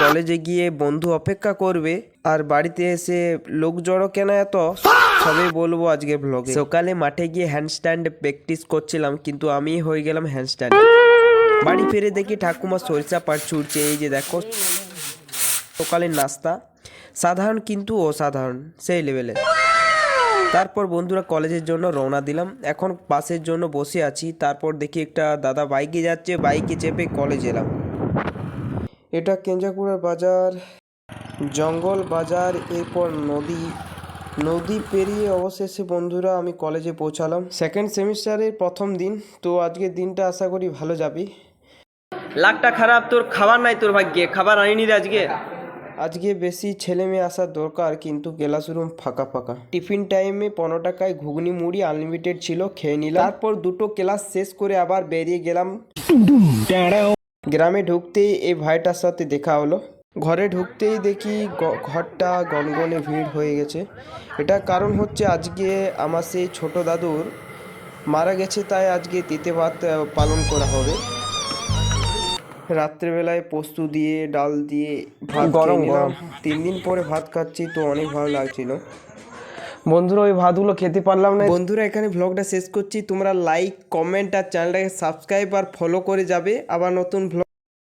কলেজে গিয়ে বন্ধু অপেক্ষা করবে আর বাড়িতে এসে লোক জড়ো কেন এত, সবই বলবো আজকে ব্লগে। সকালে মাঠে গিয়ে হ্যান্ডস্ট্যান্ড প্র্যাকটিস করছিলাম, কিন্তু আমি হয়ে গেলাম হ্যান্ডস্ট্যান্ড। বাড়ি ফিরে দেখি ঠাকুমা সরিষা পাট ছুটছে। এই যে দেখো সকালের নাস্তা, সাধারণ কিন্তু অসাধারণ, সেই লেভেলে। তারপর বন্ধুরা কলেজের জন্য রওনা দিলাম। এখন বাসের জন্য বসে আছি। তারপর দেখি একটা দাদা বাইকে যাচ্ছে, বাইকে চেপে কলেজ এলাম। এটা কেঞ্জাকুড়া বাজার, জঙ্গল বাজার, এরপর নদী পেরিয়ে অবশেষে বন্ধুরা আমি কলেজে পৌঁছালাম। সেকেন্ড সেমিস্টারের প্রথম দিন। তো আজকের দিনটা আশা করি ভালো যাবে। লাকটা খারাপ, তোর খাবার নাই, তোর ভাগ্যে খাবার আনিনি রে আজকে বেশি ছেলে মেয়ে আসার দরকার, কিন্তু ক্লাসরুম ফাঁকা ফাঁকা। টিফিন টাইমে 15 টাকায় ঘুগনি মুড়ি আনলিমিটেড ছিল, খেয়ে নিলাম। তারপর দুটো ক্লাস শেষ করে আবার বেরিয়ে গেলাম। গ্রামে ঢুকতেই এই ভাইটার সাথে দেখা হলো। ঘরে ঢুকতেই দেখি ঘরটা গনগনে ভিড় হয়ে গেছে। এটা কারণ হচ্ছে আজকে আমার সেই ছোট দাদুর মারা গেছে, তাই আজকে তিথি ভাত পালন করা হবে। রাত্রেবেলায় পোস্ত দিয়ে ডাল দিয়ে ভাত খেয়ে নিলাম। 3 দিন পরে ভাত খাচ্ছি, তো অনেক ভালো লাগছিল। বন্ধুরা ওই ভাতগুলো খেতে পারলাম না। বন্ধুরা এখানে ভ্লগটা শেষ করছি। তোমরা লাইক, কমেন্ট আর চ্যানেলটাকে সাবস্ক্রাইব আর ফলো করে যাবে। আবার নতুন ভ্লগ